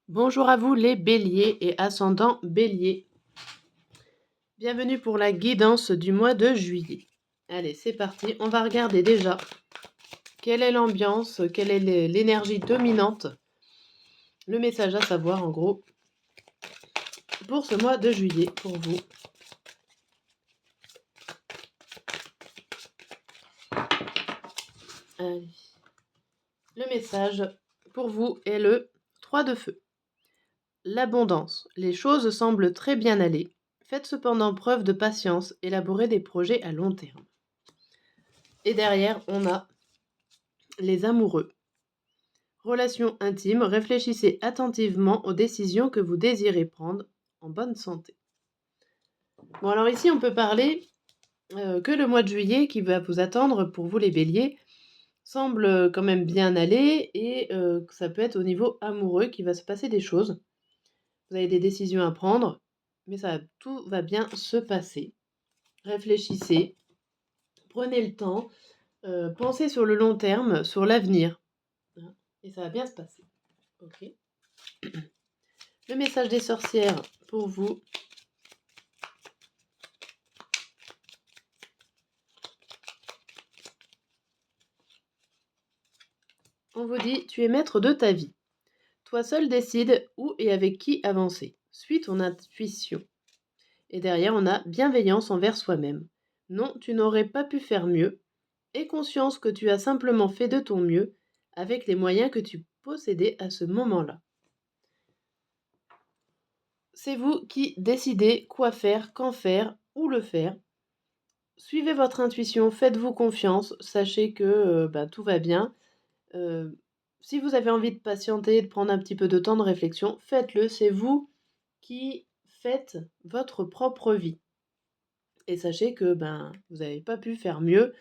Bonjour à vous les béliers et ascendants bélier. Bienvenue pour la guidance du mois de juillet. Allez, c'est parti. On va regarder déjà quelle est l'ambiance, quelle est l'énergie dominante, le message à savoir en gros pour ce mois de juillet pour vous. Allez. Le message pour vous est le 3 de feu. L'abondance. Les choses semblent très bien aller. Faites cependant preuve de patience, élaborez des projets à long terme. Et derrière, on a les amoureux. Relation intime, réfléchissez attentivement aux décisions que vous désirez prendre en bonne santé. Bon, alors ici, on peut parler que le mois de juillet qui va vous attendre pour vous les béliers semble quand même bien aller et que ça peut être au niveau amoureux qu'il va se passer des choses. Vous avez des décisions à prendre, mais tout va bien se passer. Réfléchissez, prenez le temps, pensez sur le long terme, sur l'avenir, hein, et ça va bien se passer. Ok. Le message des sorcières pour vous. On vous dit, tu es maître de ta vie. Toi seul décide où et avec qui avancer. Suis ton intuition. Et derrière, on a bienveillance envers soi-même. Non, tu n'aurais pas pu faire mieux. Aie conscience que tu as simplement fait de ton mieux avec les moyens que tu possédais à ce moment-là. C'est vous qui décidez quoi faire, quand faire, où le faire. Suivez votre intuition, faites-vous confiance, sachez que tout va bien. Si vous avez envie de patienter, de prendre un petit peu de temps de réflexion, faites-le. C'est vous qui faites votre propre vie. Et sachez que vous n'avez pas pu faire mieux.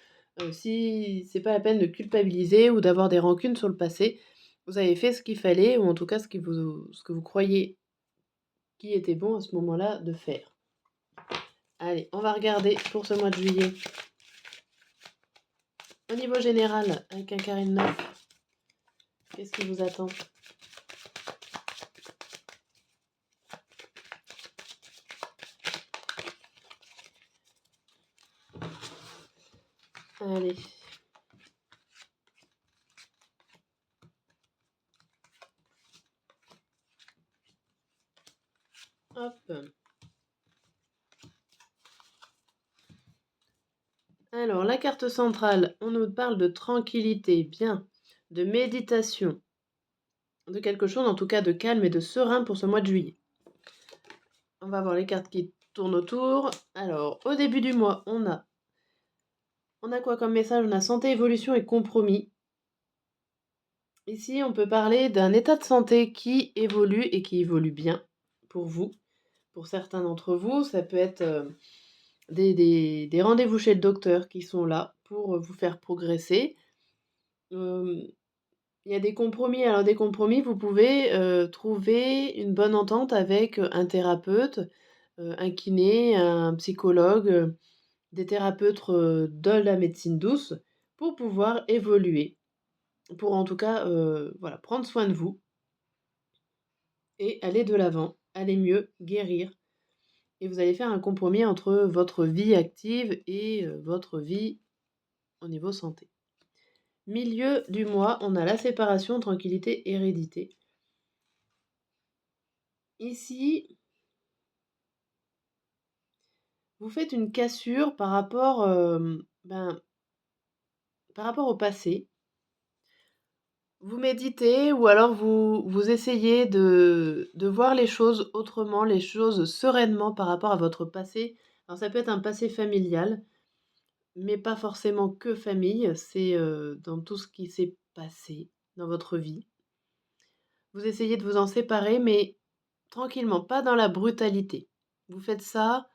Si c'est pas la peine de culpabiliser ou d'avoir des rancunes sur le passé, vous avez fait ce qu'il fallait, ou en tout cas ce que vous croyez qui était bon à ce moment-là de faire. Allez, on va regarder pour ce mois de juillet. Au niveau général, avec un carré de 9, qu'est-ce qui vous attend ? Allez. Hop. Alors, la carte centrale, on nous parle de tranquillité, bien, de méditation, de quelque chose en tout cas de calme et de serein pour ce mois de juillet. On va voir les cartes qui tournent autour. Alors, au début du mois, on a quoi comme message? On a santé, évolution et compromis. Ici, on peut parler d'un état de santé qui évolue et qui évolue bien pour vous. Pour certains d'entre vous, ça peut être des rendez-vous chez le docteur qui sont là pour vous faire progresser. Il y a des compromis. Alors, des compromis, vous pouvez trouver une bonne entente avec un thérapeute, un kiné, un psychologue, des thérapeutes de la médecine douce pour pouvoir évoluer. Pour en tout cas, prendre soin de vous et aller de l'avant, aller mieux, guérir. Et vous allez faire un compromis entre votre vie active et votre vie au niveau santé. Milieu du mois, on a la séparation, tranquillité, hérédité. Ici, vous faites une cassure par rapport au passé. Vous méditez ou alors vous essayez de voir les choses autrement, les choses sereinement par rapport à votre passé. Alors ça peut être un passé familial, mais pas forcément que famille, c'est dans tout ce qui s'est passé dans votre vie. Vous essayez de vous en séparer, mais tranquillement, pas dans la brutalité. Vous faites ça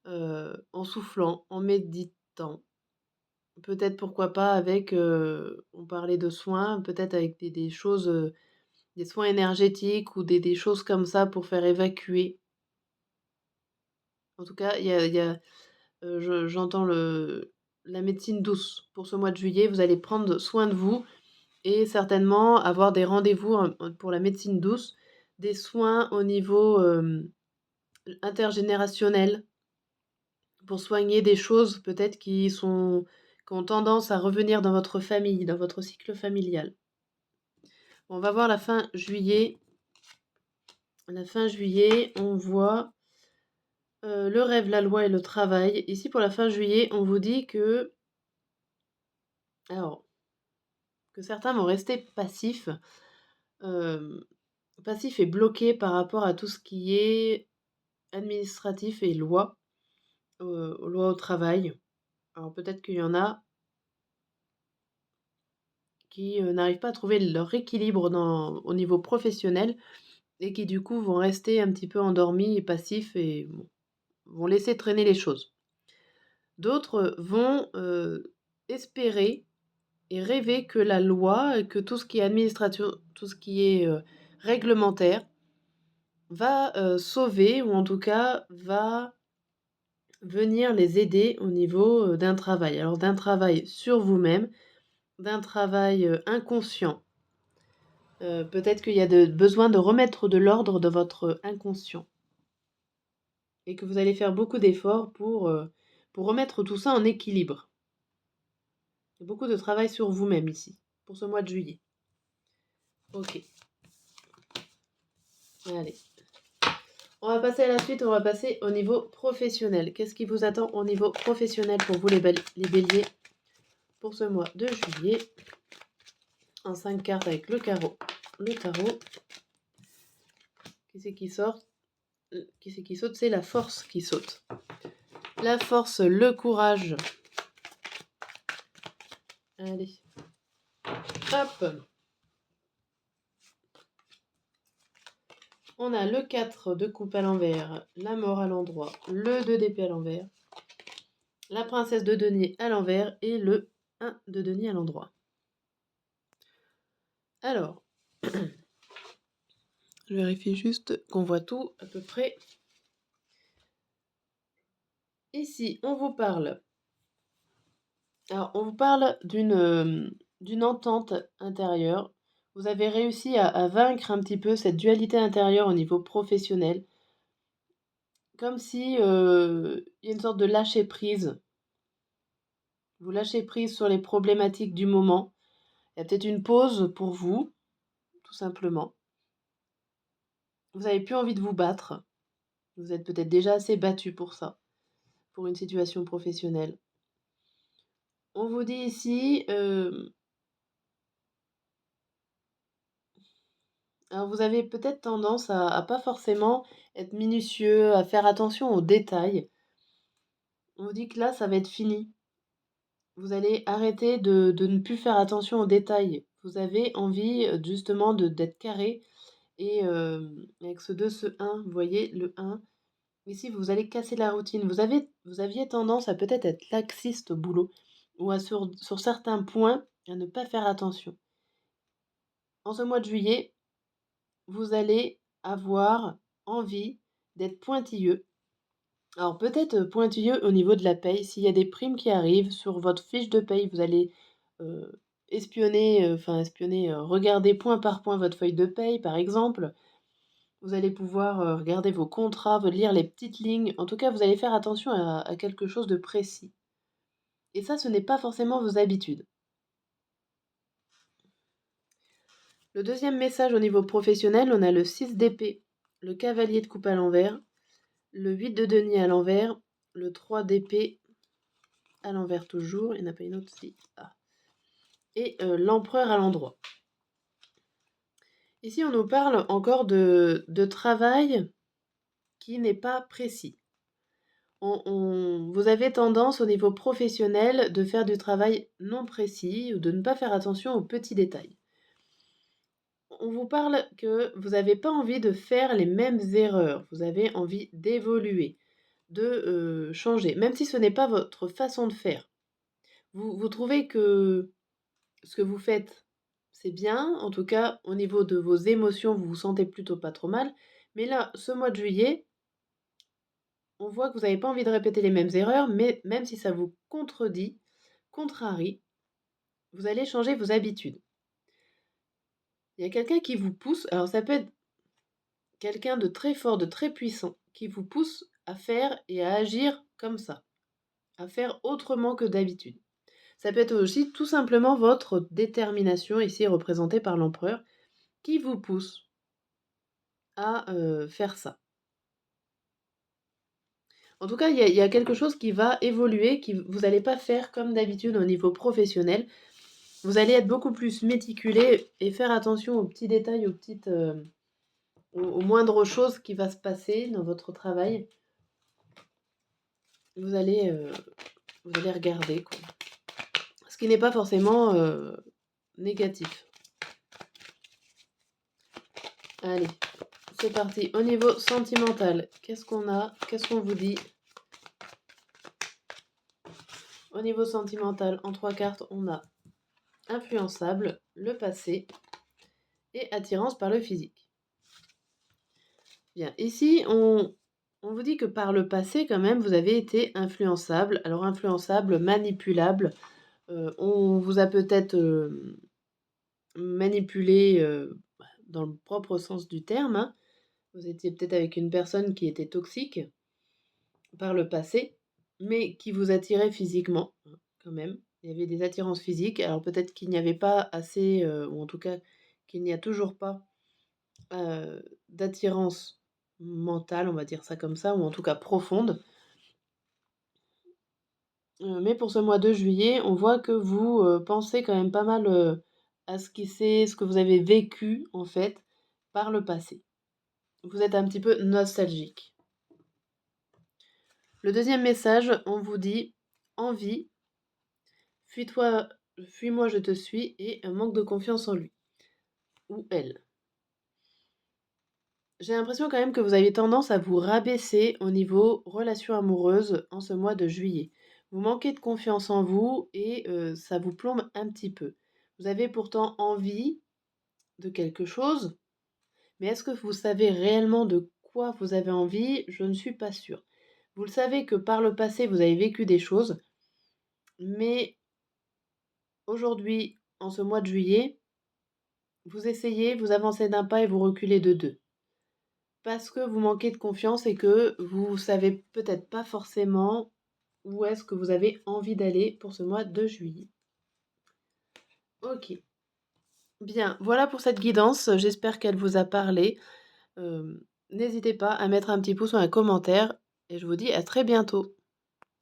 en soufflant, en méditant. Peut-être pourquoi pas avec, on parlait de soins, peut-être avec des choses, des soins énergétiques ou des choses comme ça pour faire évacuer. En tout cas, j'entends la médecine douce. Pour ce mois de juillet, vous allez prendre soin de vous et certainement avoir des rendez-vous, pour la médecine douce, des soins au niveau intergénérationnel pour soigner des choses peut-être qui ont tendance à revenir dans votre famille, dans votre cycle familial. On va voir la fin juillet. La fin juillet, on voit le rêve, la loi et le travail. Ici, pour la fin juillet, on vous dit alors, que certains vont rester passifs, passifs et bloqués par rapport à tout ce qui est administratif et loi, loi au travail. Alors peut-être qu'il y en a qui n'arrivent pas à trouver leur équilibre au niveau professionnel et qui du coup vont rester un petit peu endormis et passifs et vont laisser traîner les choses. D'autres vont espérer et rêver que la loi, que tout ce qui est administration, tout ce qui est réglementaire, va sauver ou en tout cas va venir les aider au niveau d'un travail. Alors d'un travail sur vous-même, d'un travail inconscient. Peut-être qu'il y a besoin de remettre de l'ordre dans votre inconscient. Et que vous allez faire beaucoup d'efforts pour remettre tout ça en équilibre. Il y a beaucoup de travail sur vous-même ici, pour ce mois de juillet. Ok. Allez. On va passer à la suite, on va passer au niveau professionnel. Qu'est-ce qui vous attend au niveau professionnel pour vous les béliers pour ce mois de juillet? En 5 cartes avec le carreau, le tarot. Qui c'est qui sort? Qui c'est qui saute? C'est la force qui saute. La force, le courage. Allez. Hop. On a le 4 de coupe à l'envers, la mort à l'endroit, le 2 d'épée à l'envers, la princesse de denier à l'envers et le 1 de denier à l'endroit. Alors, je vérifie juste qu'on voit tout à peu près. Ici, on vous parle. Alors, on vous parle d'une entente intérieure. Vous avez réussi à vaincre un petit peu cette dualité intérieure au niveau professionnel. Comme si il y a une sorte de lâcher prise. Vous lâchez prise sur les problématiques du moment. Il y a peut-être une pause pour vous, tout simplement. Vous n'avez plus envie de vous battre. Vous êtes peut-être déjà assez battu pour ça, pour une situation professionnelle. On vous dit ici, alors vous avez peut-être tendance à pas forcément être minutieux, à faire attention aux détails. On vous dit que là, ça va être fini. Vous allez arrêter de ne plus faire attention aux détails. Vous avez envie justement d'être carré. Et avec ce 2, ce 1, vous voyez, le 1, ici, vous allez casser la routine. Vous aviez tendance à peut-être être laxiste au boulot ou sur certains points à ne pas faire attention. En ce mois de juillet, vous allez avoir envie d'être pointilleux. Alors peut-être pointilleux au niveau de la paye. S'il y a des primes qui arrivent sur votre fiche de paye, vous allez espionner, regarder point par point votre feuille de paye, par exemple. Vous allez pouvoir regarder vos contrats, lire les petites lignes. En tout cas, vous allez faire attention à quelque chose de précis. Et ça, ce n'est pas forcément vos habitudes. Le deuxième message au niveau professionnel, on a le 6 d'épée, le cavalier de coupe à l'envers, le 8 de denier à l'envers, le 3 d'épée à l'envers toujours, il n'y en a pas une autre, si. Ah. Et l'empereur à l'endroit. Ici, on nous parle encore de travail qui n'est pas précis. Vous avez tendance au niveau professionnel de faire du travail non précis ou de ne pas faire attention aux petits détails. On vous parle que vous n'avez pas envie de faire les mêmes erreurs, vous avez envie d'évoluer, de changer, même si ce n'est pas votre façon de faire. Vous trouvez que ce que vous faites, c'est bien, en tout cas au niveau de vos émotions, vous vous sentez plutôt pas trop mal, mais là, ce mois de juillet, on voit que vous n'avez pas envie de répéter les mêmes erreurs, mais même si ça vous contredit, contrarie, vous allez changer vos habitudes. Il y a quelqu'un qui vous pousse, alors ça peut être quelqu'un de très fort, de très puissant, qui vous pousse à faire et à agir comme ça, à faire autrement que d'habitude. Ça peut être aussi tout simplement votre détermination, ici représentée par l'empereur, qui vous pousse à faire ça. En tout cas, il y a quelque chose qui va évoluer, vous n'allez pas faire comme d'habitude au niveau professionnel. Vous allez être beaucoup plus méticulé et faire attention aux petits détails, aux moindres choses qui va se passer dans votre travail. Vous allez, euh, vous allez regarder, quoi. Ce qui n'est pas forcément négatif. Allez, c'est parti. Au niveau sentimental, qu'est-ce qu'on a? Qu'est-ce qu'on vous dit? Au niveau sentimental, en 3 cartes, on a influençable, le passé et attirance par le physique. Bien, ici, on vous dit que par le passé, quand même, vous avez été influençable. Alors, influençable, manipulable. On vous a peut-être manipulé dans le propre sens du terme, hein. Vous étiez peut-être avec une personne qui était toxique par le passé, mais qui vous attirait physiquement, hein, quand même. Il y avait des attirances physiques. Alors, peut-être qu'il n'y avait pas assez, ou en tout cas qu'il n'y a toujours pas d'attirance mentale, on va dire ça comme ça, ou en tout cas profonde. Mais pour ce mois de juillet, on voit que vous pensez quand même pas mal à ce que vous avez vécu en fait par le passé. Vous êtes un petit peu nostalgique. Le deuxième message, on vous dit envie, fuis-toi, fuis-moi, je te suis, et un manque de confiance en lui ou elle. J'ai l'impression quand même que vous avez tendance à vous rabaisser au niveau relation amoureuse en ce mois de juillet. Vous manquez de confiance en vous et ça vous plombe un petit peu. Vous avez pourtant envie de quelque chose, mais est-ce que vous savez réellement de quoi vous avez envie? Je ne suis pas sûre. Vous le savez que par le passé, vous avez vécu des choses, mais aujourd'hui, en ce mois de juillet, vous essayez, vous avancez d'un pas et vous reculez de deux. Parce que vous manquez de confiance et que vous savez peut-être pas forcément où est-ce que vous avez envie d'aller pour ce mois de juillet. Ok. Bien, voilà pour cette guidance. J'espère qu'elle vous a parlé. N'hésitez pas à mettre un petit pouce ou un commentaire et je vous dis à très bientôt.